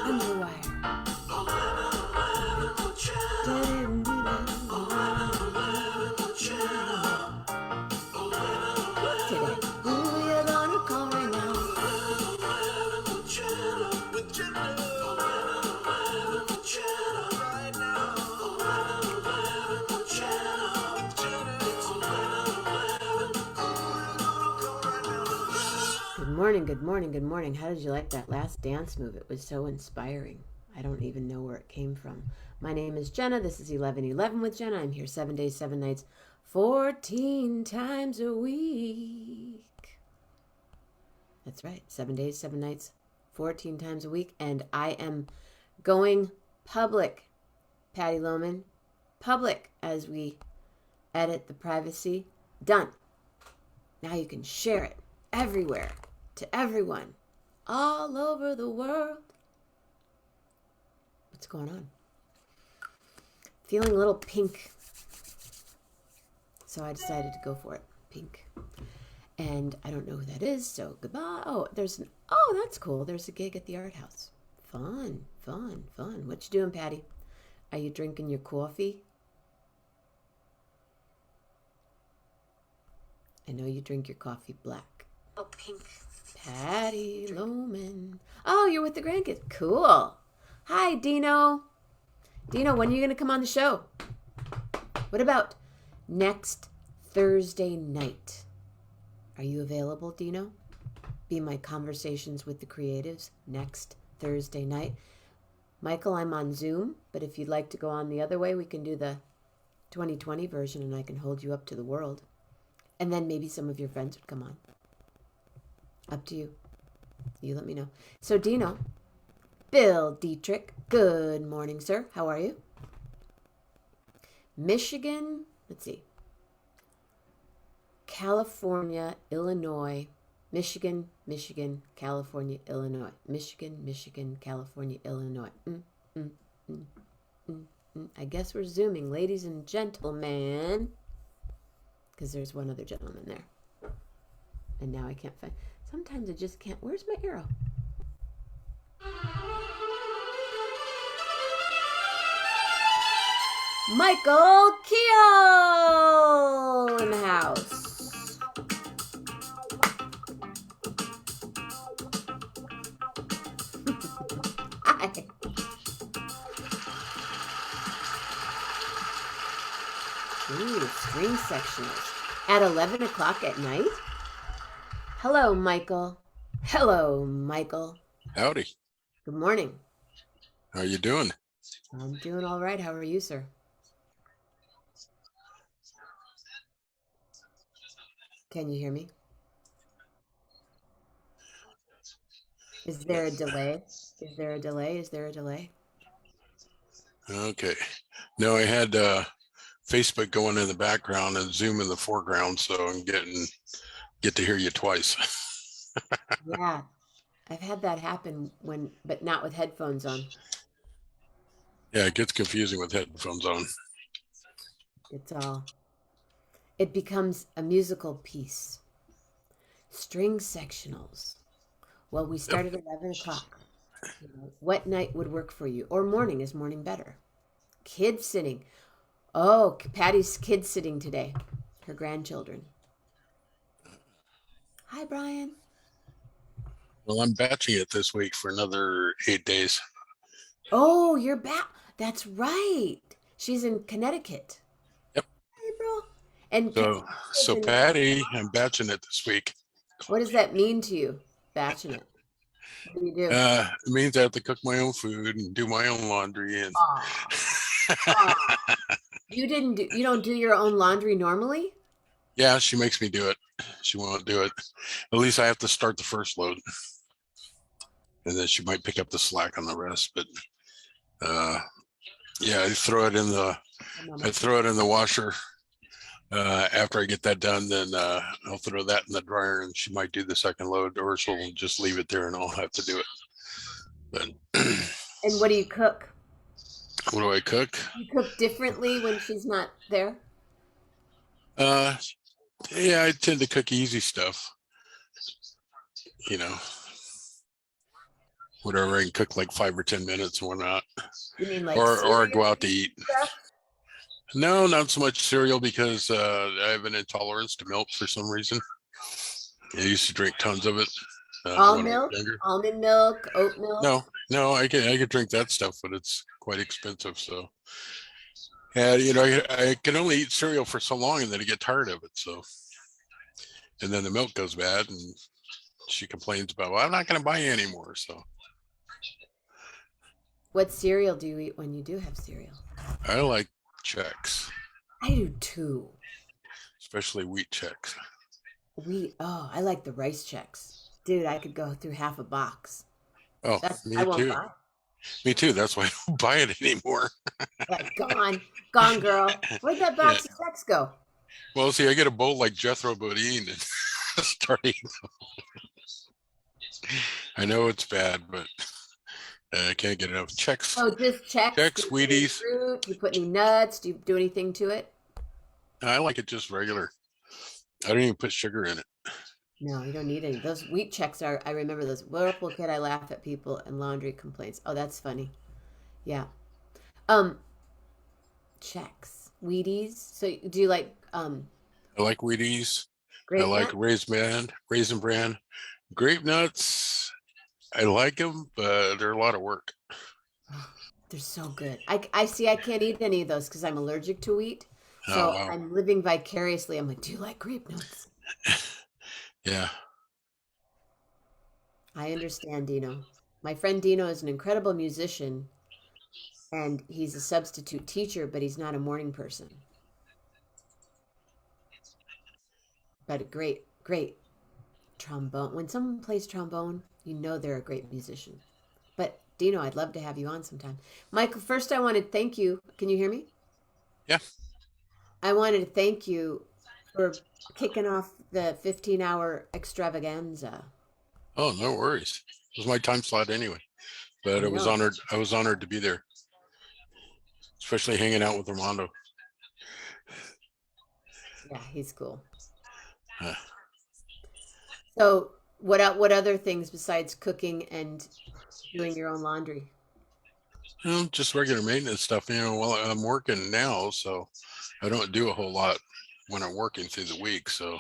Underwire. Today. Who you gonna call right now? Good morning, good morning, good morning. How did you like that last dance move? It was so inspiring. I don't even know where it came from. My name is Jenna. This is 11:11 with Jenna. I'm here 7 days, 7 nights, 14 times a week. That's right. 7 days, 7 nights, 14 times a week. And I am going public, Patty Loman. Public as we edit the privacy. Done. Now you can share it everywhere to everyone all over the world. What's going on? Feeling a little pink. So I decided to go for it. Pink. And I don't know who that is, so goodbye. Oh, that's cool. There's a gig at the Art House. Fun, fun, fun. What you doing, Patty? Are you drinking your coffee? I know you drink your coffee black. Oh, pink. Patty Loman. Oh, you're with the grandkids. Cool. Hi, Dino. Dino, when are you going to come on the show? What about next Thursday night? Are you available, Dino? Be my conversations with the creatives next Thursday night. Michael, I'm on Zoom, but if you'd like to go on the other way, we can do the 2020 version and I can hold you up to the world. And then maybe some of your friends would come on. Up to you. You let me know. So, Dino, Bill Dietrich, good morning, sir. How are you? Michigan, let's see. California, Illinois, Michigan, California, Illinois. Michigan, California, Illinois. I guess we're Zooming, ladies and gentlemen. Because there's one other gentleman there. And now I can't find. Sometimes I just can't. Where's my arrow? Michael Keel in the house. Hi. Ooh, string sectionals. At 11 o'clock at night? Hello, Michael. Hello, Michael. Howdy. Good morning. How you doing? I'm doing all right. How are you, sir? Can you hear me? Is there a delay? Is there a delay? Is there a delay? Okay. No, I had Facebook going in the background and Zoom in the foreground, so I'm get to hear you twice. Yeah, I've had that happen but not with headphones on. Yeah, it gets confusing with headphones on. It becomes a musical piece. String sectionals. Well, we start at 11 o'clock. What night would work for you? Or morning? Is morning better? Kid sitting. Oh, Patty's kid sitting today. Her grandchildren. Hi, Brian. Well, I'm batching it this week for another 8 days. Oh, you're back. That's right. She's in Connecticut. Yep. Hey, bro. And So Patty, I'm batching it this week. what does that mean to you, batching it? What do you do? It means I have to cook my own food and do my own laundry and You don't do your own laundry normally? yeah, she makes me do it. She won't do it. At least I have to start the first load. And then she might pick up the slack on the rest. But yeah, I throw it in the washer. After I get that done, then I'll throw that in the dryer and she might do the second load, or she'll just leave it there and I'll have to do it. But And what do you cook? what do I cook? You cook differently when she's not there? Yeah, I tend to cook easy stuff, you know. whatever. I can cook like 5 or 10 minutes and whatnot, You mean like or cereal go out to eat. stuff? No, not so much cereal because I have an intolerance to milk for some reason. I used to drink tons of it All when I was milk, younger. almond milk, oat milk. No, I could drink that stuff, but it's quite expensive. So, and I can only eat cereal for so long, and then I get tired of it. So, and then the milk goes bad, and she complains about, well, I'm not going to buy you anymore. So, What cereal do you eat when you do have cereal? I like Chex, I do too. especially wheat Chex. I like the rice checks. Dude, I could go through half a box. Oh, I me won't too. buy. Me too. That's why I don't buy it anymore. Yeah, gone. Gone, girl. Where'd that Yeah. box of checks go? Well, see, I get a bowl like Jethro Bodine and starting. I know it's bad, but I can't get enough Chex. Oh, just checks. Do Chex, you put any Wheaties. fruit? Do you put any nuts? Do you do anything to it? I like it just regular. I don't even put sugar in it. No, you don't need any. Those wheat checks are, I remember those. Whirlpool kid, I laugh at people and laundry complaints. Oh, that's funny. Yeah. Um, checks. Wheaties. So do you like I like Wheaties. I grape like nuts? Raisin Bran, Grape Nuts. I like them, but they're a lot of work. Oh, they're so good. I see I can't eat any of those because I'm allergic to wheat. Oh So wow, I'm living vicariously. I'm like, do you like grape nuts? yeah. I understand, Dino. My friend Dino is an incredible musician and he's a substitute teacher, but he's not a morning person. But a great, great trombone. When someone plays trombone, you know they're a great musician. But Dino, I'd love to have you on sometime. Michael, first I want to thank you. Can you hear me? Yeah. I wanted to thank you for kicking off the 15-hour extravaganza. Oh, no worries. It was my time slot anyway, but I it was know. honored. I was honored to be there, especially hanging out with Armando. Yeah, he's cool. Uh, So, what other things besides cooking and doing your own laundry? just regular maintenance stuff. Well, I'm working now, so I don't do a whole lot when I'm working through the week. So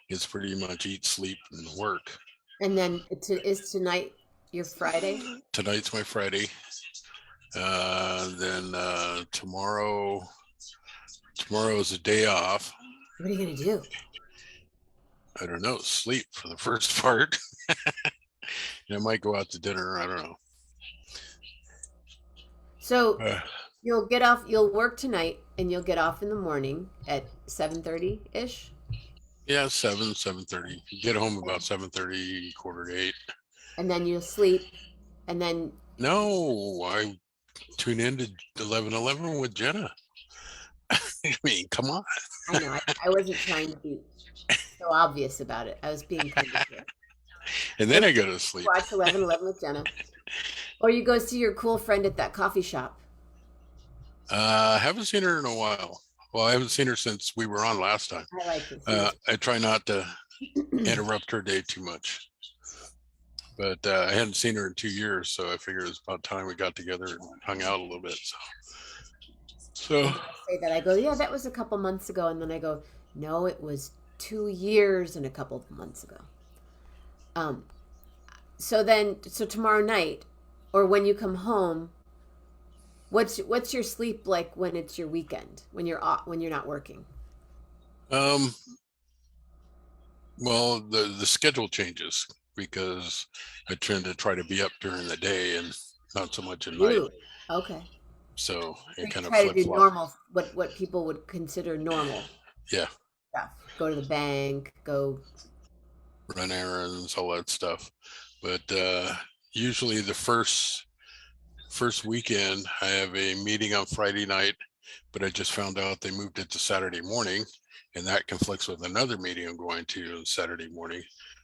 it's pretty much eat, sleep, and work. And then is tonight your Friday? Tonight's my Friday. Then tomorrow is a day off. What are you gonna do? I don't know, sleep for the first part. I might go out to dinner. I don't know. So Uh, you'll get off. You'll work tonight, and you'll get off in the morning at 7:30 ish, yeah, 7:30. Get home about 7:30, quarter to 8. and then you'll sleep, and then No, I tune in to 11:11 with Jenna. I mean, come on. I know I wasn't trying to be so obvious about it. I was being kind of here. And then I go to sleep. Watch 11:11 with Jenna, or you go see your cool friend at that coffee shop. I haven't seen her in a while. Well, I haven't seen her since we were on last time. I like this. I try not to interrupt her day too much, but I hadn't seen her in 2 years, so I figured it was about time we got together and hung out a little bit. So Say that I go, yeah, that was a couple months ago, and then I go, no, it was 2 years and a couple of months ago. Um, so tomorrow night, or when you come home, what's your sleep like when it's your weekend, when you're off, when you're not working? um, well, the schedule changes because I tend to try to be up during the day and not so much at night. Really? Okay. So So it you kind of try to flip do flop. normal, what people would consider normal Yeah, stuff. Go to the bank, go. run errands, all that stuff. But usually the first weekend, I have a meeting on Friday night, but I just found out they moved it to Saturday morning, and that conflicts with another meeting I'm going to on Saturday morning.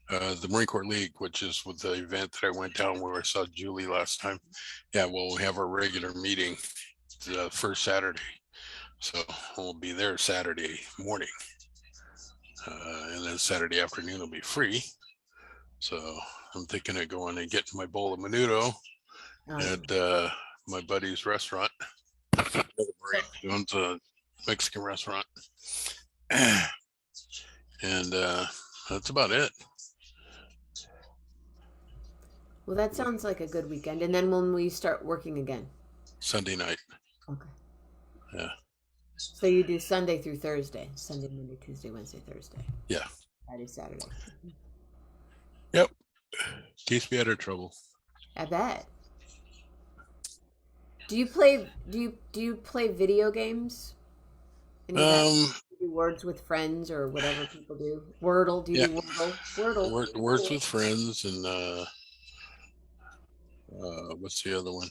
The Marine Corps League, which is with the event that I went down where I saw Julie last time. Yeah, well, we have our regular meeting the first Saturday. So we'll be there Saturday morning. And then Saturday afternoon will be free. So I'm thinking of going and getting my bowl of menudo at my buddy's restaurant. He owns a Mexican restaurant. And that's about it. Well, that sounds like a good weekend. And then when we start working again? Sunday night. Okay. Yeah. So you do Sunday through Thursday. Sunday, Monday, Tuesday, Wednesday, Thursday. Yeah. Friday, Saturday. Yep. Keeps me out of trouble. I bet. Do you play video games? Any of that? Do you do Words with Friends or whatever people do? Wordle. Do you Yeah. do Wordle? Wordle. Words with Friends and what's the other one?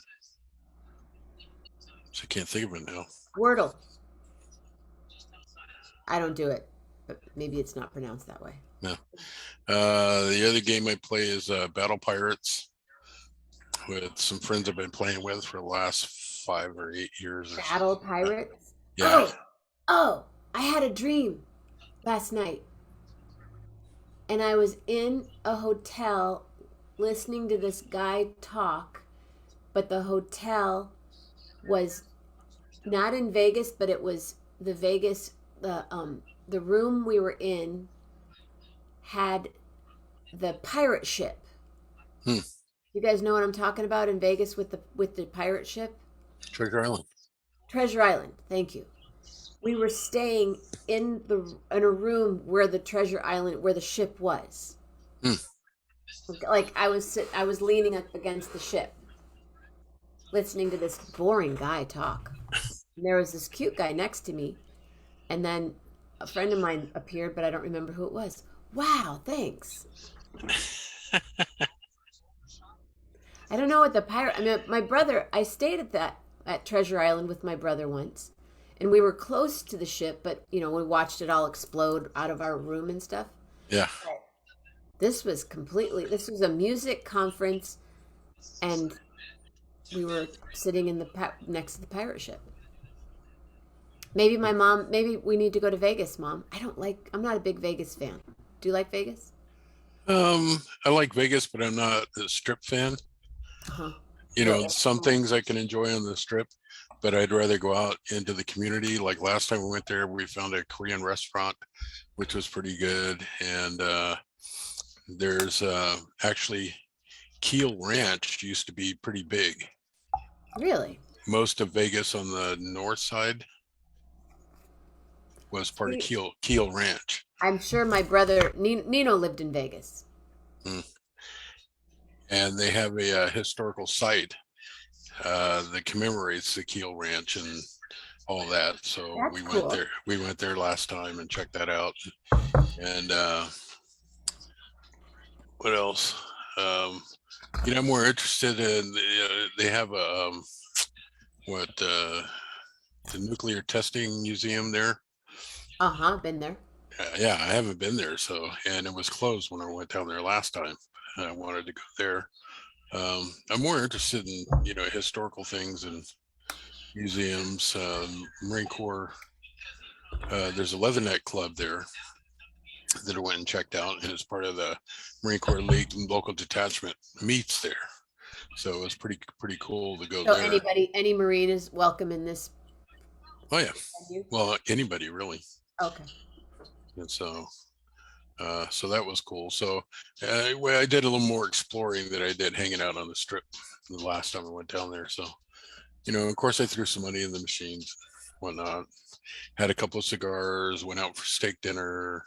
I can't think of it now. Wordle. I don't do it, but maybe it's not pronounced that way. No. The other game I play is Battle Pirates with some friends I've been playing with for the last 5 or 8 years. Battle Pirates? Yeah. Oh, I had a dream last night. And I was in a hotel listening to this guy talk, but the hotel was not in Vegas, but it was the room we were in had the pirate ship. Hmm. You guys know what I'm talking about in Vegas with the pirate ship? Treasure Island. Treasure Island. Thank you. We were staying in a room where the Treasure Island, where the ship was. Hmm. Like I was leaning up against the ship, listening to this boring guy talk. And there was this cute guy next to me, and then a friend of mine appeared, but I don't remember who it was. Wow, thanks. I don't know what the pirate. I mean, my brother. I stayed at Treasure Island with my brother once, and we were close to the ship, but we watched it all explode out of our room and stuff. Yeah. But this was a music conference, and we were sitting in next to the pirate ship. Maybe we need to go to Vegas, Mom. I'm not a big Vegas fan. Do you like Vegas? I like Vegas, but I'm not a Strip fan. Uh-huh. Some things I can enjoy on the Strip, but I'd rather go out into the community. Like last time we went there, we found a Korean restaurant, which was pretty good. And there's actually Keel Ranch used to be pretty big. Really? Most of Vegas on the north side was part of Keel Ranch. I'm sure my brother Nino lived in Vegas. And they have a historical site that commemorates the Keel Ranch and all that. So That's cool. We went there last time and checked that out. And what else? I'm more interested in they have a the nuclear testing museum there. Been there. Yeah, I haven't been there. And it was closed when I went down there last time. I wanted to go there. I'm more interested in, historical things and museums, Marine Corps. There's a Leatherneck Club there that I went and checked out, and it's part of the Marine Corps League and local detachment meets there. So it was pretty cool to go there. Any Marine is welcome in this. Oh yeah. Well, anybody really. Okay. And so that was cool. So I did a little more exploring than I did hanging out on the Strip the last time I went down there. So, of course I threw some money in the machines, whatnot. Had a couple of cigars, went out for steak dinner.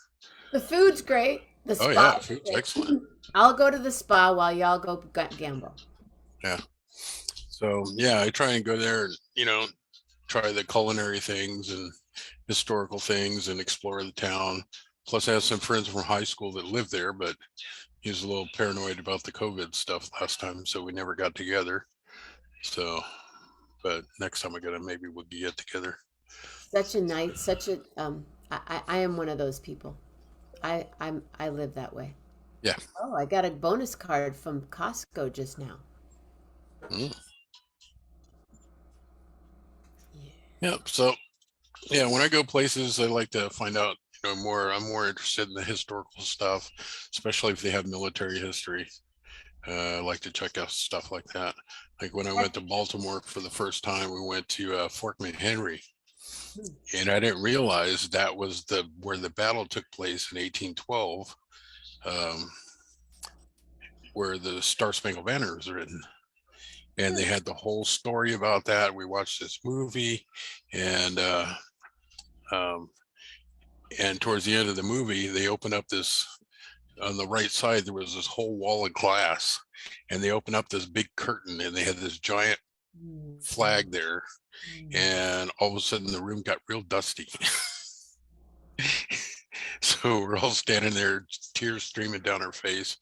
The food's great. The spa. Oh yeah, food's excellent. I'll go to the spa while y'all go gamble. Yeah. So yeah, I try and go there and, try the culinary things and historical things and explore the town. Plus I have some friends from high school that live there, but he was a little paranoid about the COVID stuff last time, so we never got together. So, but next time maybe we'll get together. I am one of those people. I live that way. Yeah. Oh, I got a bonus card from Costco just now. Yeah. So, yeah, when I go places, I like to find out I'm more interested in the historical stuff, especially if they have military history. I like to check out stuff like that. Like when I went to Baltimore for the first time, we went to Fort McHenry, and I didn't realize that was where the battle took place in 1812, um, where the Star Spangled Banner was written. And they had the whole story about that. We watched this movie, and um, towards the end of the movie, they opened up this. On the right side, there was this whole wall of glass, and they opened up this big curtain, and they had this giant flag there, and all of a sudden the room got real dusty. So we're all standing there, tears streaming down our face,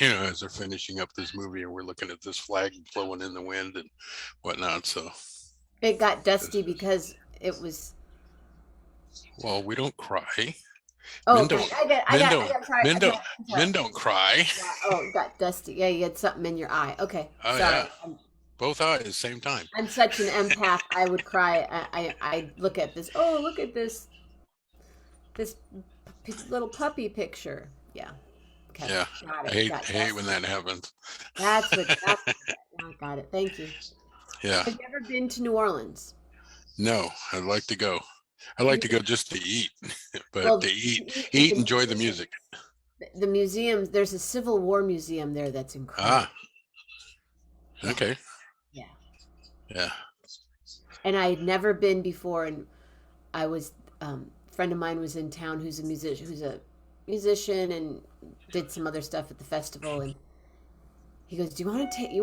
as they're finishing up this movie, and we're looking at this flag blowing in the wind and whatnot. So It got dusty because it was. well, we don't cry. Oh, Men okay. don't. I Men got. don't. Sorry. Men Okay, don't. I'm sorry. Men don't cry. Yeah, oh, it got dusty. Yeah, you had something in your eye. Okay, Oh sorry. yeah, both eyes, same time. I'm such an empath. I would cry. I look at this. Oh, look at this little puppy picture. Yeah. Okay. Yeah, Got I it. hate Got I hate when that happens. That's what. I got it. Thank you. Yeah, Have you ever been to New Orleans? no, I'd like to go. I like to go just to eat, but Well, to eat, the enjoy the music. the museum. There's a Civil War museum there that's incredible. Ah, okay, Yeah. yeah, And I had never been before, and I was a friend of mine was in town who's a musician and did some other stuff at the festival, and he goes, "Do you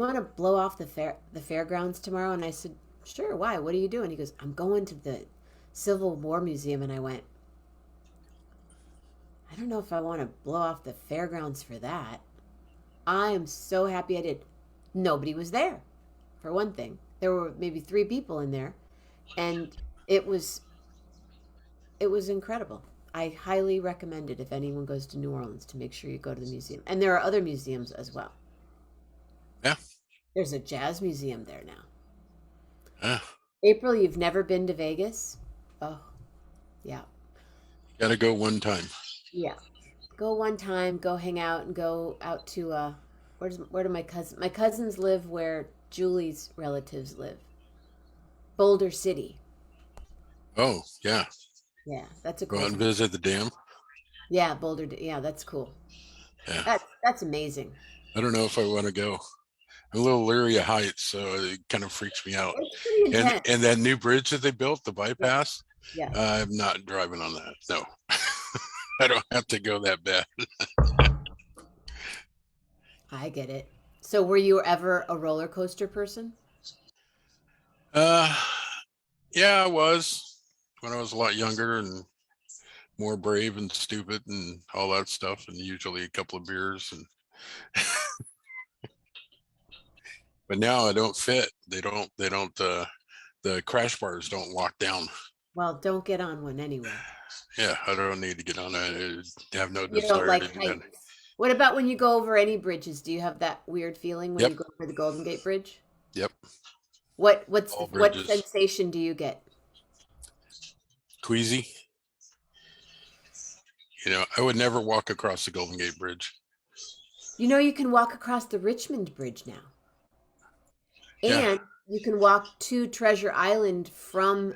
want to blow off the fairgrounds tomorrow?" And I said, "Sure. Why? What are you doing?" He goes, "I'm going to the Civil War Museum." And I went, "I don't know if I want to blow off the fairgrounds for that." I am so happy I did. Nobody was there, for one thing. There were maybe 3 people in there, and it was incredible. I highly recommend it if anyone goes to New Orleans to make sure you go to the museum. And there are other museums as well. yeah, There's a jazz museum there now. yeah. April, you've never been to Vegas? Oh, yeah. Got to go one time. Yeah. Go one time, go hang out and go out to where do my cousins live where Julie's relatives live? Boulder City. Oh yeah, Yeah, that's a go cool out and town. visit the dam. Yeah, Boulder. Yeah, that's cool. Yeah, That's amazing. I don't know if I want to go. I'm a little leery of heights, so it kind of freaks me out. It's pretty intense. And that new bridge that they built, the Yeah, bypass, yeah. I'm not driving on that. No, I don't have to go that bad. I get it. So, were you ever a roller coaster person? Uh, yeah, I was when I was a lot younger and more brave and stupid and all that stuff, and usually a couple of beers. And but now I don't fit. They don't. They don't. The crash bars don't lock down. Well, don't get on one anyway. Yeah, I don't need to get on it. I have no You don't desire like to do that. heights. What about when you go over any bridges? Do you have that weird feeling when Yep. you go over the Golden Gate Bridge? Yep. All What bridges. sensation do you get? Queasy. I would never walk across the Golden Gate Bridge. You know you can walk across the Richmond Bridge now. Yeah, And you can walk to Treasure Island from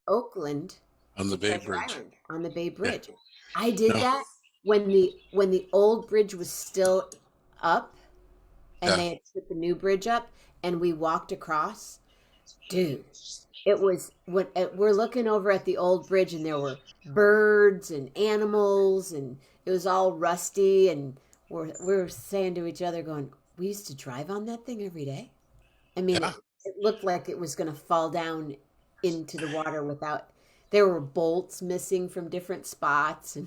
Oakland on to the Bay Treasure Bridge. Island on the Bay Yeah. Bridge. I did No. that when the old bridge was still up and Yeah. they had put the new bridge up and we walked across. Dude, it was when we're looking over at the old bridge and there were birds and animals and it was all rusty and we're saying to each other going, we used to drive on that thing every day. I mean, Yeah. it looked like it was going to fall down into the water without. There were bolts missing from different spots, and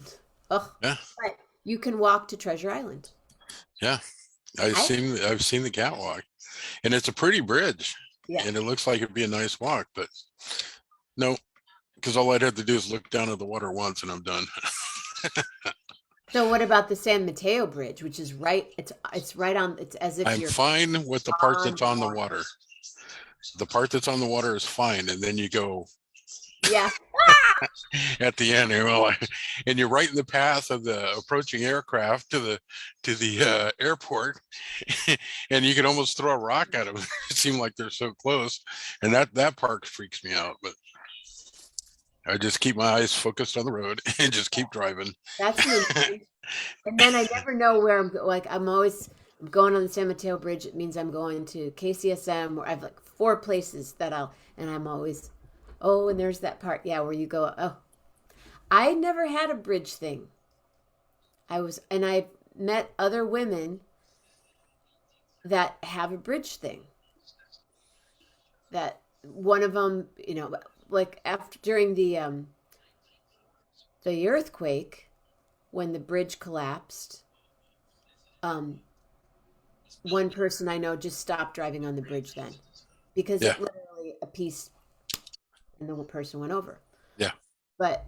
oh, Yeah. but you can walk to Treasure Island. Yeah. I've I seen the catwalk, and it's a pretty bridge, Yeah. and it looks like it'd be a nice walk, but no, because all I'd have to do is look down at the water once, and I'm done. So what about the San Mateo Bridge, which is right? It's right on. It's as if I'm you're fine with the part on that's the on the water. water. The part that's on the water is fine, and then you go Yeah. at the end. And you're right in the path of the approaching aircraft to the airport, and you can almost throw a rock at them. It seemed like they're so close, and that part freaks me out. But I just keep my eyes focused on the road and just keep driving. That's an intense. And then I never know where like I'm going on the San Mateo Bridge. It means I'm going to KCSM, where I've like four places and I'm always, oh, and there's that part, yeah, where you go, oh, I never had a bridge thing. And I met other women that have a bridge thing. That one of them, like after during the earthquake, when the bridge collapsed, um, one person I know just stopped driving on the bridge then because Yeah, it literally a piece and the person went over. yeah. But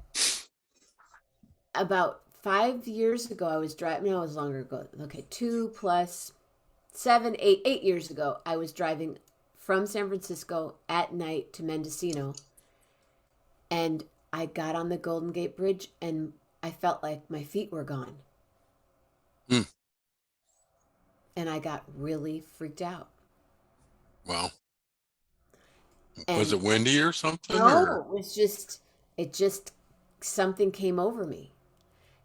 about 5 years ago, I was driving. No, it was longer ago. Okay, 2 plus 7, 8 years ago, I was driving from San Francisco at night to Mendocino, and I got on the Golden Gate Bridge, and I felt like my feet were gone, Hmm. and I got really freaked out. Well, was And it windy or something? Or no, it just something came over me.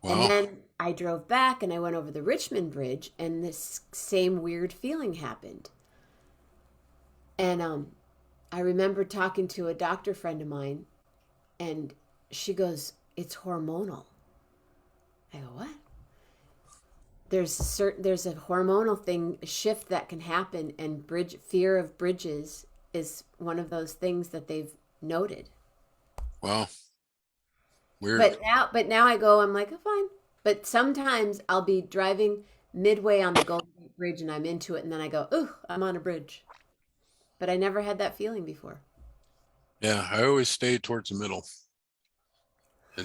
And well, then I drove back and I went over the Richmond Bridge and this same weird feeling happened. And I remember talking to a doctor friend of mine and she goes, "It's hormonal." I go, "What?" There's a hormonal thing shift that can happen, and bridge fear of bridges is one of those things that they've noted. well, weird. But now I go, I'm like, oh, fine. But sometimes I'll be driving midway on the Golden Gate Bridge and I'm into it, and then I go, ooh, I'm on a bridge. But I never had that feeling before. Yeah, I always stay towards the middle. I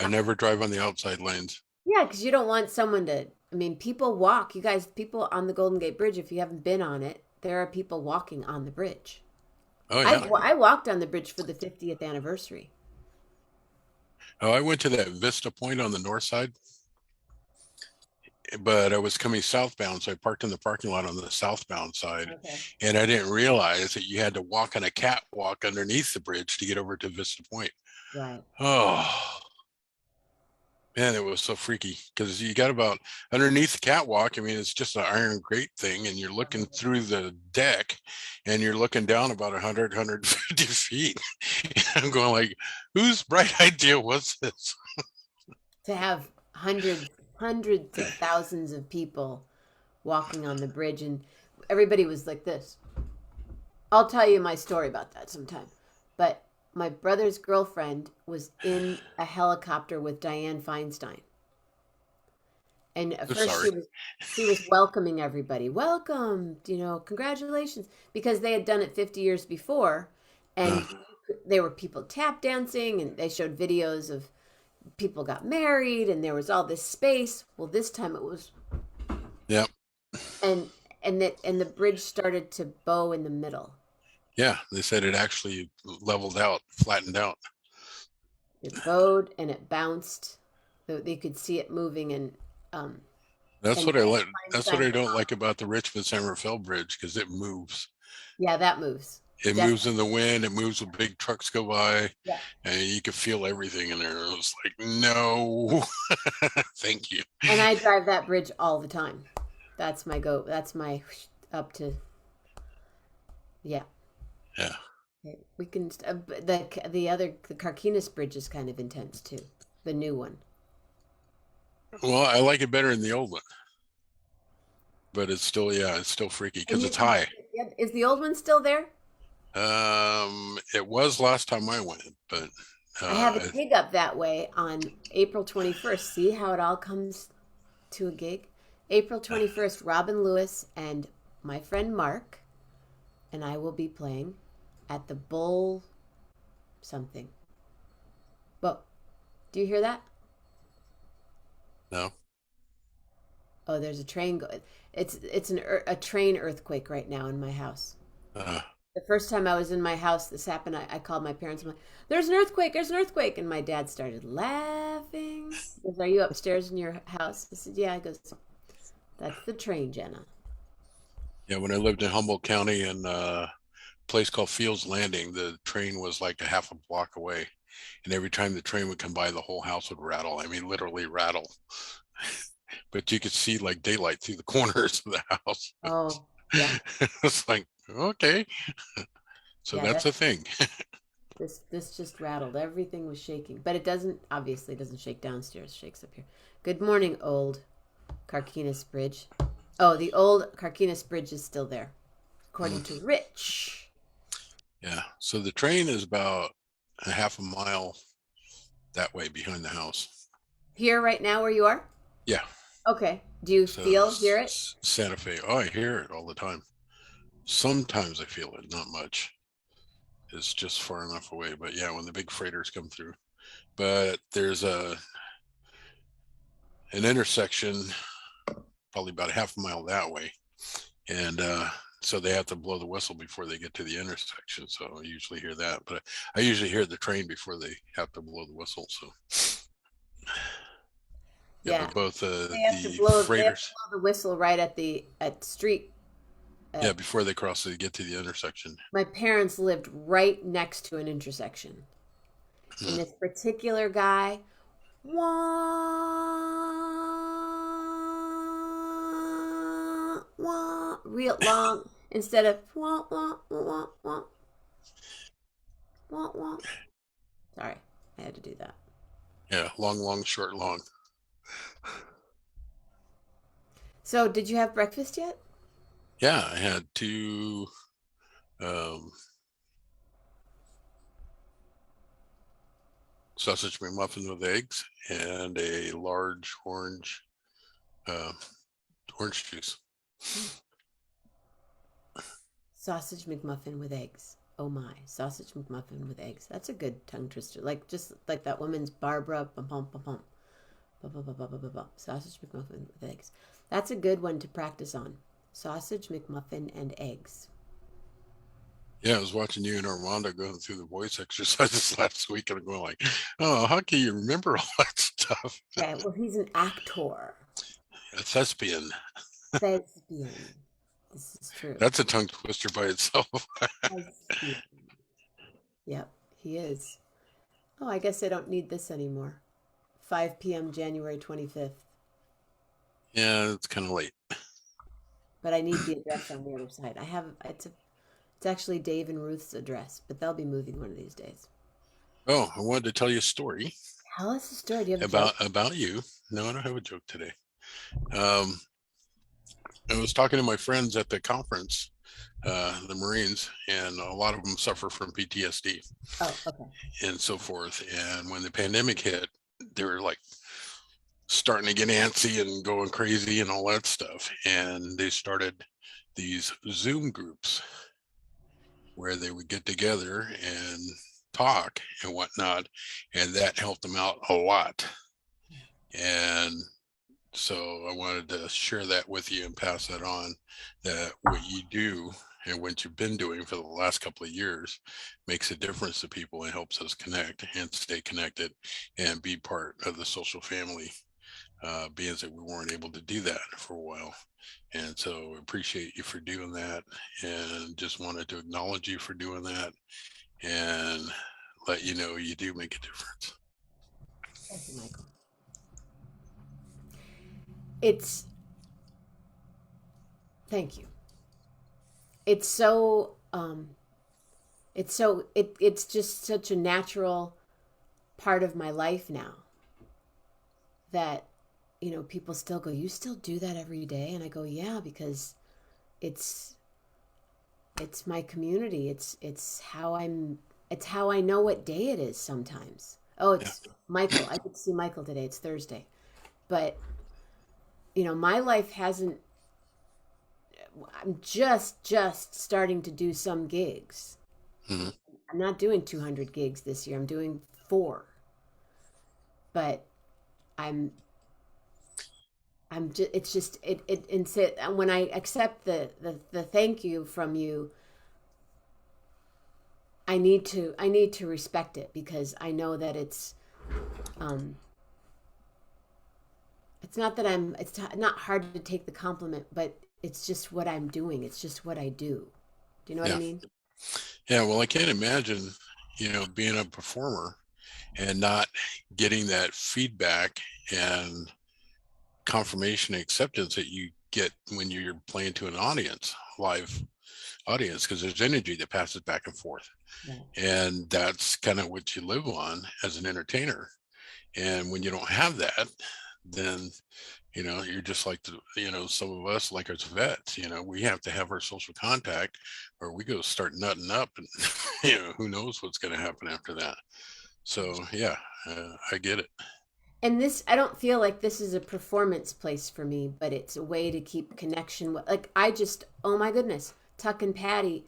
never drive on the outside lanes. Yeah, because you don't want someone to. I mean, people walk. You guys, people on the Golden Gate Bridge, if you haven't been on it, there are people walking on the bridge. Oh I, yeah. I walked on the bridge for the 50th anniversary. Oh, I went to that Vista Point on the north side, but I was coming southbound, so I parked in the parking lot on the southbound side, Okay. and I didn't realize that you had to walk on a catwalk underneath the bridge to get over to Vista Point. Right. Oh man, it was so freaky because you got about underneath the catwalk. I mean, it's just an iron grate thing, and you're looking through the deck, and you're looking down about 150 feet. And I'm going like, whose bright idea was this? To have hundreds of thousands of people walking on the bridge, and everybody was like this. I'll tell you my story about that sometime. But my brother's girlfriend was in a helicopter with Dianne Feinstein. And at I'm first sorry. she was welcoming everybody. Welcome, congratulations, because they had done it 50 years before, Uh, and there were people tap dancing and they showed videos of people got married and there was all this space. Well, this time it was, yep. and the bridge started to bow in the middle. Yeah, they said it actually leveled out, flattened out. It bowed and it bounced. They could see it moving, um That's and what I like. That's what Einstein, I don't like about the Richmond San Rafael Bridge because it moves. yeah, that moves. It moves Definitely. in the wind. It moves when big trucks go by, Yeah. and you can feel everything in there. I was like, no, thank you. And I drive that bridge all the time. That's my up to, yeah. Yeah. Okay, we can the Carquinez Bridge is kind of intense too. The new one. Well, I like it better than the old one, but it's still, yeah, it's still freaky And because it's high. is the old one still there? It was last time I went, but I have a uh, gig up that way on April 21st. See how it all comes to a gig? April 21st, Robin Lewis and my friend Mark and I will be playing at the Bull something. But do you hear that? no. Oh, there's a train. It's a train earthquake right now in my house. Uh, The first time I was in my house, this happened. I called my parents. I'm like, "There's an earthquake! There's an earthquake!" And my dad started laughing. He goes, "Are you upstairs in your house?" I said, "Yeah." He goes, "That's the train, Jenna." Yeah, when I lived in Humboldt County in a place called Fields Landing, the train was like a half a block away. And every time the train would come by, the whole house would rattle. I mean, literally rattle. But you could see like daylight through the corners of the house. Oh, yeah, It's like, okay, so yeah. that's That a thing. this just rattled. Everything was shaking, but it doesn't. Obviously, it doesn't shake downstairs. It shakes up here. Good morning, old Carquinez Bridge. Oh, the old Carquinez Bridge is still there, according to Rich. Yeah. So the train is about a half a mile that way behind the house. Here, right now, where you are. Yeah. Okay. Do you So hear it? Santa Fe. Oh, I hear it all the time. Sometimes I feel it, not much. It's just far enough away. But yeah, when the big freighters come through. But there's an intersection probably about a half a mile that way. And so they have to blow the whistle before they get to the intersection. So I usually hear that, but I usually hear the train before they have to blow the whistle. So yeah, Yeah. but both They have to the blow. They have to freighters, blow the whistle right at the at street. yeah, At, before they cross to get to the intersection. my parents lived right next to an intersection, and Hmm. this particular guy, wah, wah, real long instead of wah wah wah wah wah wah. Sorry, I had to do that. Yeah, long, long, short, long. So, did you have breakfast yet? Yeah, I had two um, sausage McMuffin with eggs and a large uh, orange juice. Sausage McMuffin with eggs. Oh my, sausage McMuffin with eggs. That's a good tongue twister. Like just like that woman's Barbara bum bum bum bum. Bum, bum, bum, bum, bum, bum, bum. Sausage McMuffin with eggs. That's a good one to practice on. Sausage McMuffin and eggs. Yeah, I was watching you and Armando going through the voice exercises last week, and I'm going like, "Oh, how can you remember all that stuff?" Yeah, well, he's an actor. A thespian. Thespian. This is true. That's a tongue twister by itself. Thespian. Yep, he is. Oh, I guess I don't need this anymore. 5 p.m. January 25th. Yeah, it's kind of late. But I need the address on the other side. I have it's actually Dave and Ruth's address, but they'll be moving one of these days. Oh, I wanted to tell you a story Tell us a story. Do you have a about joke? you. No, I don't have a joke today. Um, I was talking to my friends at the conference, the Marines, and a lot of them suffer from PTSD Oh, okay. and so forth. And when the pandemic hit, they were like starting to get antsy and going crazy and all that stuff. And they started these Zoom groups where they would get together and talk and whatnot. And that helped them out a lot. And so I wanted to share that with you and pass that on, that what you do and what you've been doing for the last couple of years makes a difference to people and helps us connect and stay connected and be part of the social family, being that we weren't able to do that for a while. And so I appreciate you for doing that, and just wanted to acknowledge you for doing that and let you know you do make a difference. Thank you, Michael. It's thank you. It's so it's just such a natural part of my life now that people still go, "You still do that every day?" And I go, "Yeah, because it's it's my community. It's how I know what day it is sometimes. Oh, Yeah. it's Michael. I could see Michael today. It's Thursday. But my life hasn't. I'm just starting to do some gigs. Mhm. I'm not doing 200 gigs this year. I'm doing 4. But I'm just it's just it and when I accept the thank you from you, I need to respect it because I know that um it's not that not hard to take the compliment, but it's just what I'm doing. It's just what I do. Do you know what I Yeah. mean? Yeah. Well, I can't imagine, being a performer and not getting that feedback and confirmation and acceptance that you get when you're playing to an audience, live audience, because there's energy that passes back and forth. Yeah. And that's kind of what you live on as an entertainer. And when you don't have that, then you're just like some of us, like as vets, we have to have our social contact or we go start nutting up and who knows what's going to happen after that. So yeah, I get it. And this, I don't feel like this is a performance place for me, but it's a way to keep connection with, like, oh my goodness, Tuck and Patty.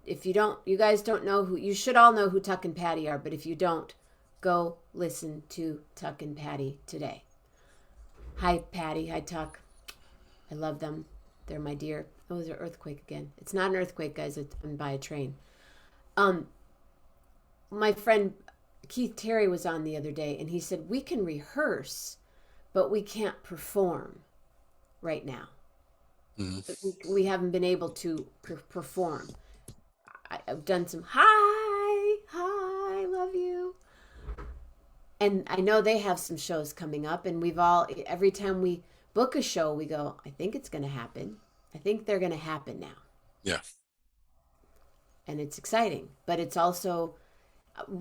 If you guys don't know you should all know who Tuck and Patty are, but if you don't, go listen to Tuck and Patty today. Hi, Patty. Hi, Tuck. I love them. They're my dear. Oh, there's an earthquake again. It's not an earthquake, guys. I'm by a train. My friend Keith Terry was on the other day, and he said, we can rehearse, but we can't perform right now. Mm-hmm. We haven't been able to perform. I've done some hi, love you. And I know they have some shows coming up, and every time we book a show, we go, I think it's going to happen. I think they're going to happen now. Yeah. And it's exciting, but it's also,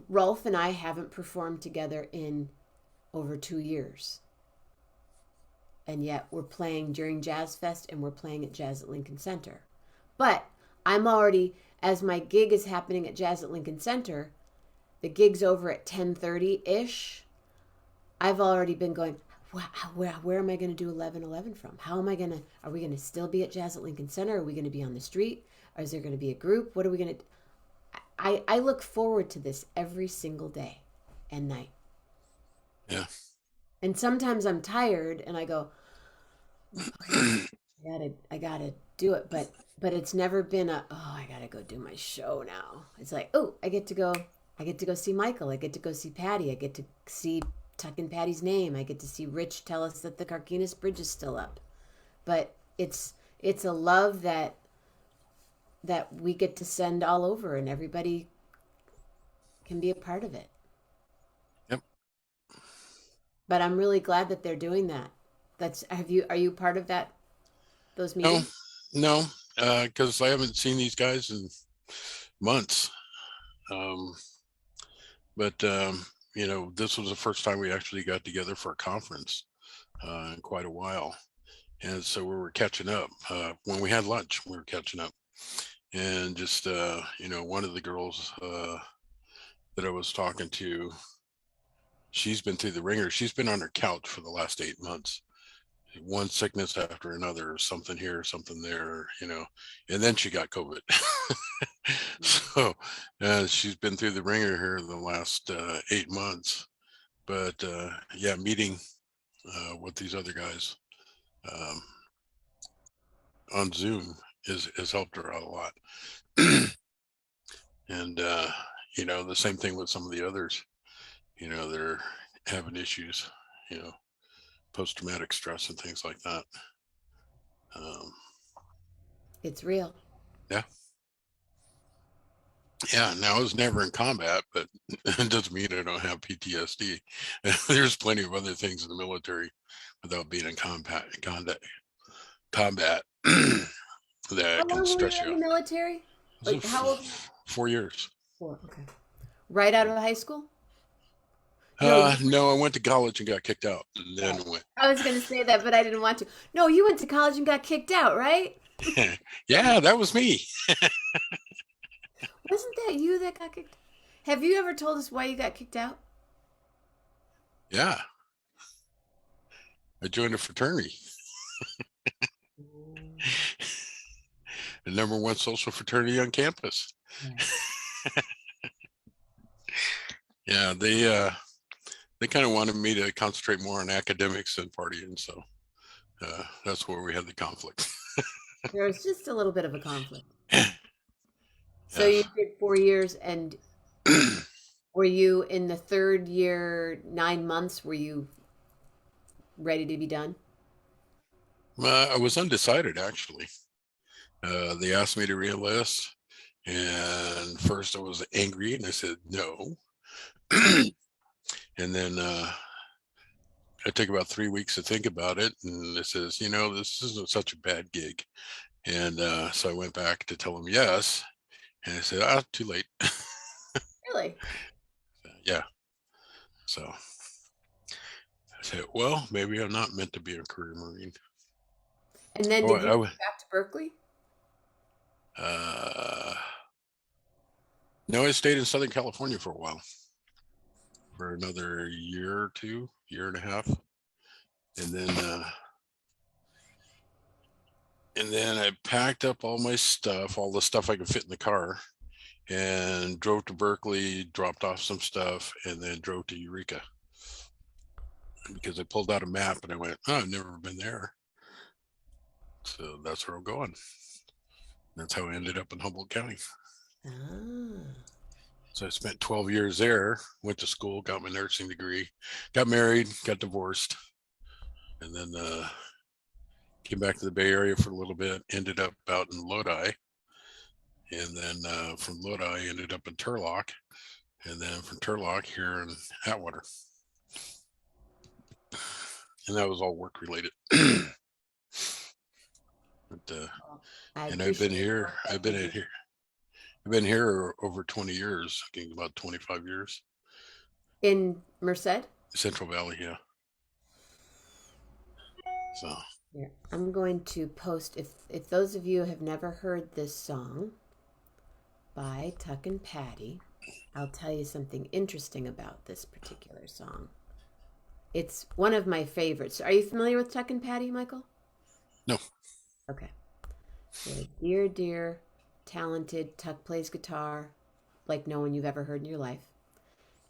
Rolf and I haven't performed together in over 2 years. And yet we're playing during Jazz Fest and we're playing at Jazz at Lincoln Center. But I'm already, as my gig is happening at Jazz at Lincoln Center, the gig's over at 10:30-ish. I've already been going, where am I going to do 11:11 from? Are we going to still be at Jazz at Lincoln Center? Are we going to be on the street? Or is there going to be a group? What are we going to, I look forward to this every single day and night. Yeah. And sometimes I'm tired and I go, okay, I gotta do it. But it's never been I gotta go do my show now. It's like, oh, I get to go see Michael. I get to go see Patty. I get to see Tuck and Patty's name. I get to see Rich tell us that the Carquinez Bridge is still up. But it's a love that we get to send all over, and everybody can be a part of it. Yep. But I'm really glad that they're doing that. Are you part of those meetings? No, because I haven't seen these guys in months. But this was the first time we actually got together for a conference in quite a while. And so we were catching up. When we had lunch, we were catching up. And just, one of the girls that I was talking to, she's been through the ringer. She's been on her couch for the last 8 months. One sickness after another, something here, something there, and then she got COVID. So she's been through the ringer here the last 8 months. But yeah, meeting with these other guys on Zoom has helped her out a lot. And the same thing with some of the others. They're having issues, post-traumatic stress and things like that. It's real. Yeah. Yeah. Now I was never in combat, but it doesn't mean I don't have PTSD. There's plenty of other things in the military without being in combat that can stress you in the military? Like, how old? 4 years. 4. Okay. Right out of high school? No, I went to college and got kicked out, and then went. I was going to say that, but I didn't want to. No, you went to college and got kicked out, right? Yeah, that was me. Wasn't that you that got kicked? Have you ever told us why you got kicked out? Yeah, I joined a fraternity. The #1 social fraternity on campus. Yeah, they kind of wanted me to concentrate more on academics than partying, so that's where we had the conflict. There was just a little bit of a conflict. So you did 4 years, and were you in the third year, 9 months? Were you ready to be done? I was undecided actually. They asked me to reenlist, and first I was angry and I said no. And then I took about 3 weeks to think about it, and it says, this isn't such a bad gig. And so I went back to tell them yes, and I said, too late. Really? Yeah. So I said, well, maybe I'm not meant to be a career Marine. And then Oh, did you go back to Berkeley? No, I stayed in Southern California for a while, for another year or two, year and a half, and then I packed up all my stuff, all the stuff I could fit in the car, and drove to Berkeley, dropped off some stuff, and then drove to Eureka, because I pulled out a map and I went, oh, I've never been there. So that's where I'm going. That's how I ended up in Humboldt County. Ah. So I spent 12 years there, went to school, got my nursing degree, got married, got divorced, and then came back to the Bay Area for a little bit, ended up out in Lodi. And then from Lodi, I ended up in Turlock. And then from Turlock here in Atwater. And that was all work related. But, and I've been here over 20 years, I think about 25 years. In Merced? Central Valley, yeah. So here, I'm going to post, if those of you have never heard this song by Tuck and Patty, I'll tell you something interesting about this particular song. It's one of my favorites. Are you familiar with Tuck and Patty, Michael? No. Okay. They're dear, dear, talented. Tuck plays guitar like no one you've ever heard in your life.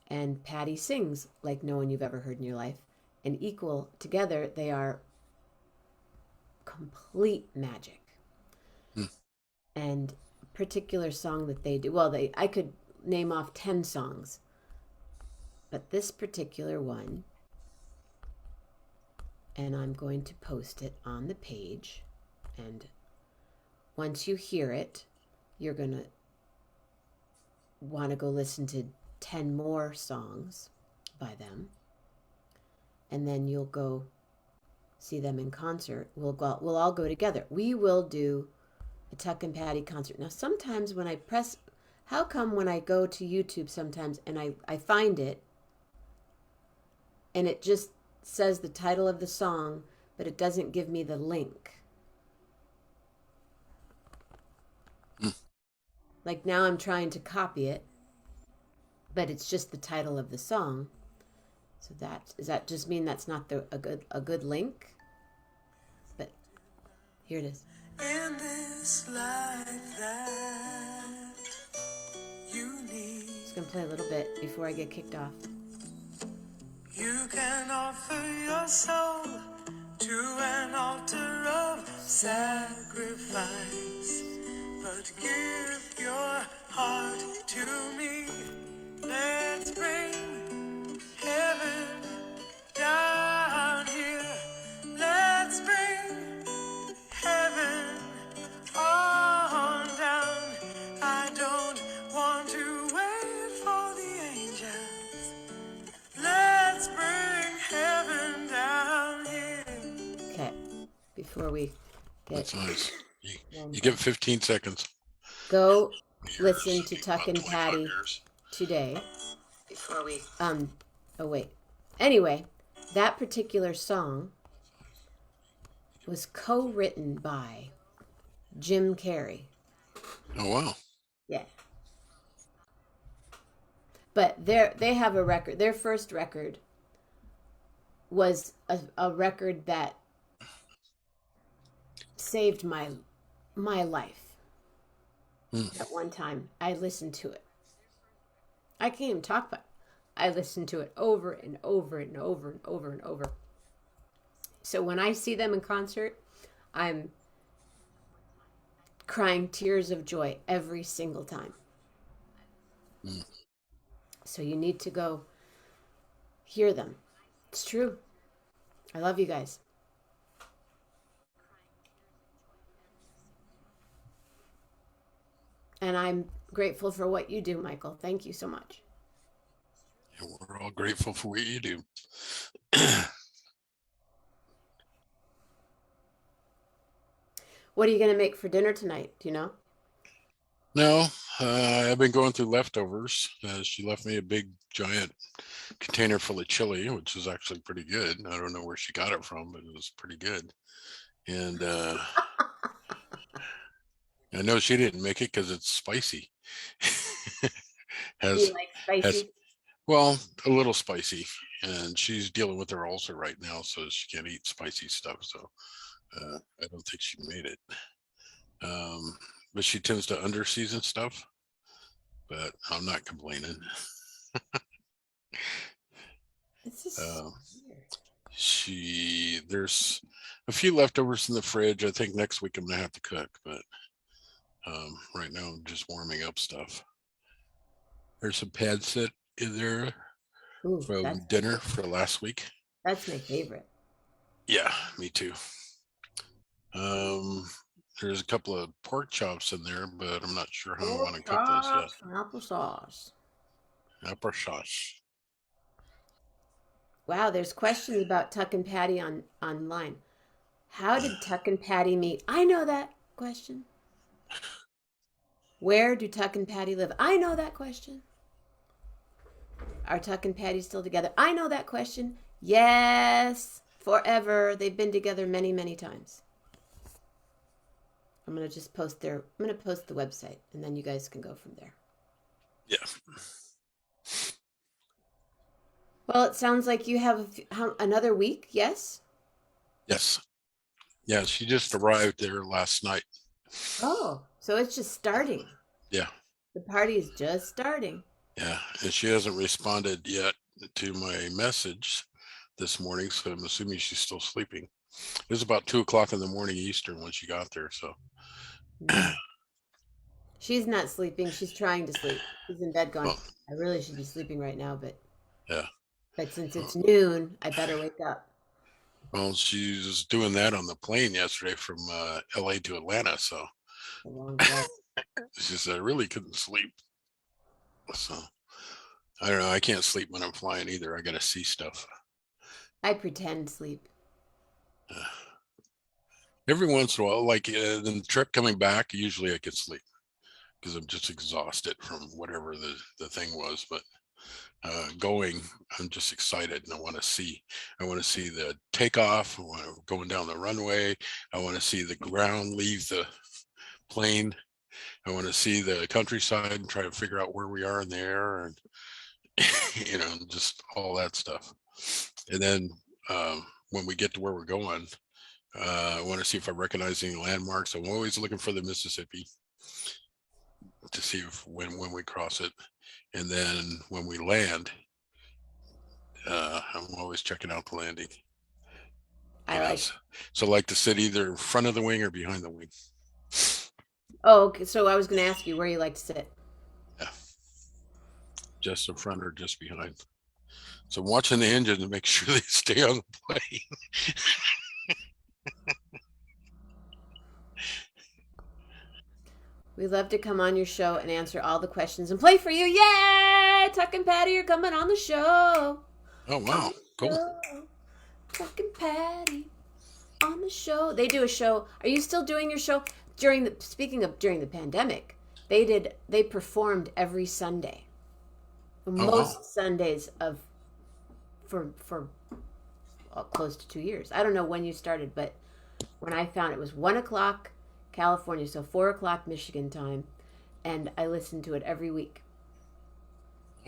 And Patty sings like no one you've ever heard in your life. And equal together, they are complete magic. And a particular song that they do, well, I could name off 10 songs, but this particular one, and I'm going to post it on the page, and once you hear it, you're going to want to go listen to 10 more songs by them, and then you'll go see them in concert. We'll all go together. We will do a Tuck and Patty concert. Now, sometimes when I press, how come when I go to YouTube sometimes and I find it, and it just says the title of the song, but it doesn't give me the link? Like now I'm trying to copy it, but it's just the title of the song. So does that just mean that's not a good link? But here it is. In this life that you need. Just gonna play a little bit before I get kicked off. You can offer your soul to an altar of sacrifice, but give your heart to me. Let's bring heaven down here. Let's bring heaven on down. I don't want to wait for the angels. Let's bring heaven down here. Okay, before we get... That's nice. You give 15 seconds. Go listen to Tuck and Patty today. Before we... Oh, wait. Anyway, that particular song was co-written by Jim Carrey. Oh, wow. Yeah. But they have a record. Their first record was a record that saved my life. At one time, I listened to it. I can't even talk about it. I listened to it over and over and over and over and over. So when I see them in concert, I'm crying tears of joy every single time. Mm. So you need to go hear them. It's true. I love you guys. And I'm grateful for what you do, Michael. Thank you so much. And we're all grateful for what you do. What are you going to make for dinner tonight? Do you know? No, I've been going through leftovers. She left me a big giant container full of chili, which is actually pretty good. I don't know where she got it from, but it was pretty good. And I know she didn't make it because it's spicy. Do you has like has spicy? well, a little spicy, and she's dealing with her ulcer right now, so she can't eat spicy stuff. So I don't think she made it. But she tends to underseason stuff. But I'm not complaining. This is Uh, weird. there's a few leftovers in the fridge. I think next week I'm gonna have to cook, but right now I'm just warming up stuff. There's some pad sit in there Ooh, from dinner for last week. that's my favorite. Yeah, me too. There's a couple of pork chops in there, but I'm not sure how I want to cook those yet. And applesauce. Applesauce. Wow, there's questions about Tuck and Patty online. How did Tuck and Patty meet? I know that question. Where do Tuck and Patty live? I know that question. Are Tuck and Patty still together? I know that question. Yes, forever. They've been together many, many times. I'm gonna just post I'm gonna post the website, and then you guys can go from there. Yeah. Well, it sounds like you have another week. Yes. Yes. Yeah. She just arrived there last night. Oh, so it's just starting. Yeah. The party is just starting. Yeah. And she hasn't responded yet to my message this morning, so I'm assuming she's still sleeping. It was about 2 o'clock in the morning Eastern when she got there. So She's not sleeping. She's trying to sleep. She's in bed going, well, I really should be sleeping right now, but yeah. since it's noon, I better wake up. Well, she was doing that on the plane yesterday from LA to Atlanta. So A long drive. she said, I really couldn't sleep. So I don't know. I can't sleep when I'm flying either. I got to see stuff. I pretend sleep. Every once in a while, like the trip coming back, usually I could sleep because I'm just exhausted from whatever the thing was. But going, I'm just excited and I want to see. I want to see the takeoff. I want to going down the runway. I want to see the ground leave the plane. I want to see the countryside and try to figure out where we are in the air and just all that stuff. And then when we get to where we're going, I want to see if I recognize any landmarks. I'm always looking for the Mississippi to see if when we cross it, and then when we land, I'm always checking out the landing. So like to sit either in front of the wing or behind the wing. Oh, okay. So I was going to ask you where you like to sit. Yeah, just in front or just behind. So I'm watching the engine to make sure they stay on the plane. We love to come on your show and answer all the questions and play for you. Yay! Tuck and Patty are coming on the show. Oh, wow. Cool. Tuck and Patty on the show. They do a show. Are you still doing your show? Speaking of during the pandemic, they performed every Sunday. Most Sundays for close to 2 years. I don't know when you started, but when I found it was 1 o'clock California, so 4 o'clock Michigan time, and I listened to it every week.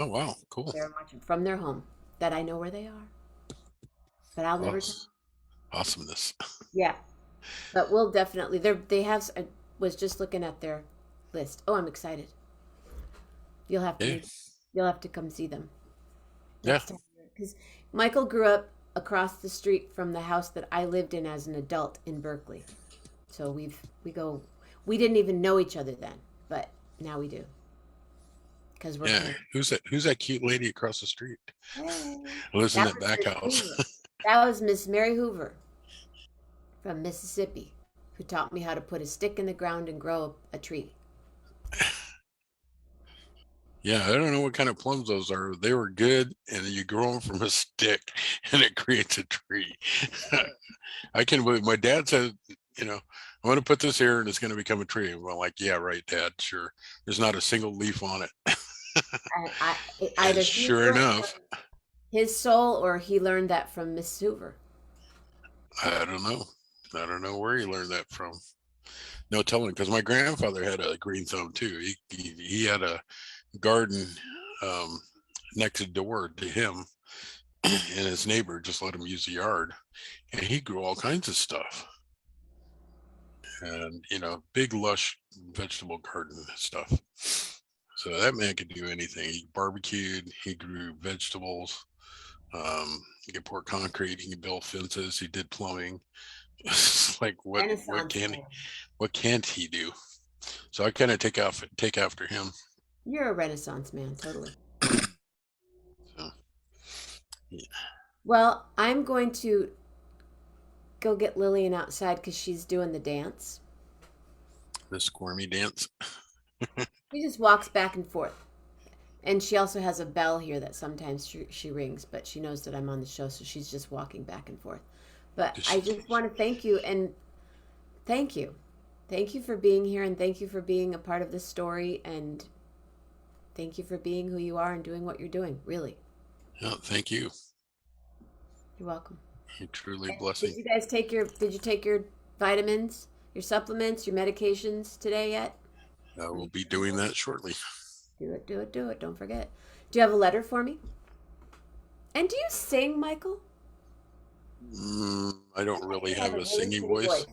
Oh, wow. Cool. They're watching from their home that I know where they are, but I'll never tell. Awesomeness. Yeah, but we'll definitely. I was just looking at their list. Oh, I'm excited. You'll have to come see them. Yeah. Because Michael grew up across the street from the house that I lived in as an adult in Berkeley. So we We didn't even know each other then, but now we do. Because we're Yeah. parents. Who's that cute lady across the street? Hey. Lives in That that was back Miss house. Hoover. That was Miss Mary Hoover from Mississippi, who taught me how to put a stick in the ground and grow a tree. Yeah, I don't know what kind of plums those are. They were good, and then you grow them from a stick, and it creates a tree. I can believe my dad said, I'm going to put this here, and it's going to become a tree. And we're like, yeah, right, Dad. Sure. There's not a single leaf on it. Either And he sure learned enough, from his soul or he learned that from Miss Hoover. I don't know. I don't know where he learned that from. No telling, because my grandfather had a green thumb too. He had a garden um, next door to him, and his neighbor just let him use the yard, and he grew all kinds of stuff, and big lush vegetable garden stuff. So that man could do anything. He barbecued, he grew vegetables, he could pour concrete, he could build fences, he did plumbing. It's like Renaissance man. what can't he do? So I kind of take after him. You're a Renaissance man, totally. So, yeah. Well, I'm going to go get Lillian outside because she's doing the dance. The squirmy dance. She just walks back and forth. And she also has a bell here that sometimes she rings, but she knows that I'm on the show, so she's just walking back and forth. But I just want to thank you, and thank you. Thank you for being here, and thank you for being a part of this story, and thank you for being who you are and doing what you're doing, really. Yeah, thank you. You're welcome. You're truly a blessing. Did you take your vitamins, your supplements, your medications today yet? I will be doing that shortly. Do it. Don't forget. Do you have a letter for me? And do you sing, Michael? I don't really have a singing voice.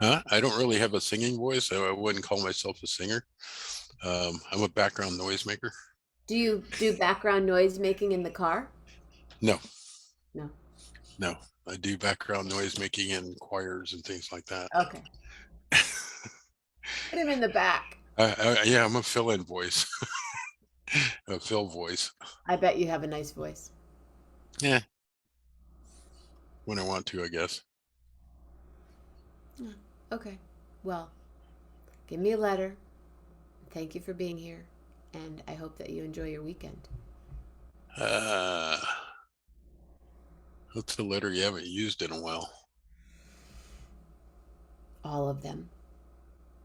Huh? I don't really have a singing voice, so I wouldn't call myself a singer. I'm a background noisemaker. Do you do background noise making in the car? No. No. I do background noise making in choirs and things like that. Okay. Put him in the back. Yeah, I'm a fill-in voice. A fill voice. I bet you have a nice voice. Yeah. When I want to, I guess. Okay. Well, give me a letter. Thank you for being here. And I hope that you enjoy your weekend. What's the letter you haven't used in a while? All of them.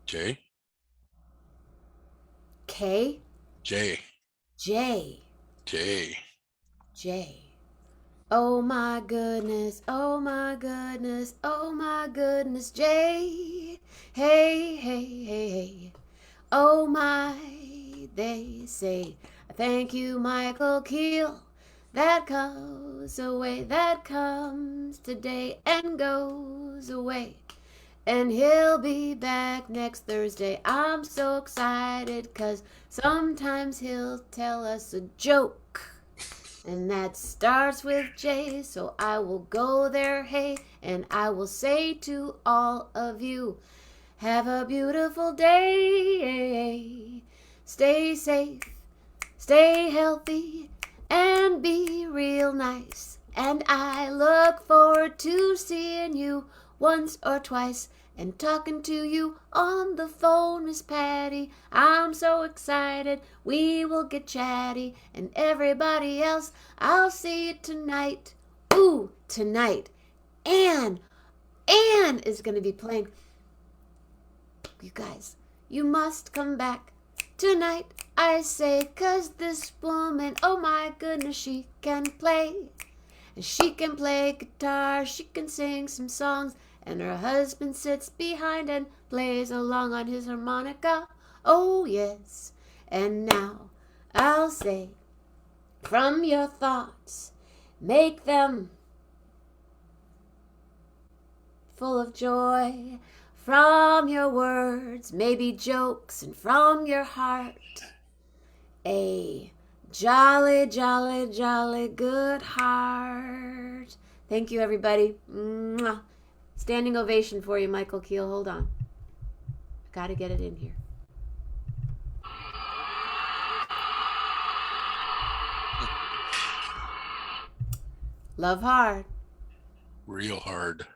J? K? J. J. J. J. Oh my goodness, oh my goodness, oh my goodness, J. Hey, hey, hey, hey. Oh my, they say. Thank you, Michael Keel. That goes away, that comes today and goes away. And he'll be back next Thursday. I'm so excited because sometimes he'll tell us a joke. And that starts with J, so I will go there, hey, and I will say to all of you, have a beautiful day. Stay safe, stay healthy, and be real nice. And I look forward to seeing you once or twice and talking to you on the phone, Miss Patty. I'm so excited, we will get chatty. And everybody else, I'll see you tonight. Ooh, tonight. Anne is going to be playing. You guys, you must come back tonight, I say, 'cause this woman, oh my goodness, she can play. And she can play guitar, she can sing some songs, and her husband sits behind and plays along on his harmonica. Oh yes, and now I'll say, from your thoughts, make them full of joy. From your words, maybe jokes, and from your heart, a jolly, jolly, jolly good heart. Thank you, everybody. Mwah. Standing ovation for you, Michael Keel. Hold on. Got to get it in here. Love hard. Real hard.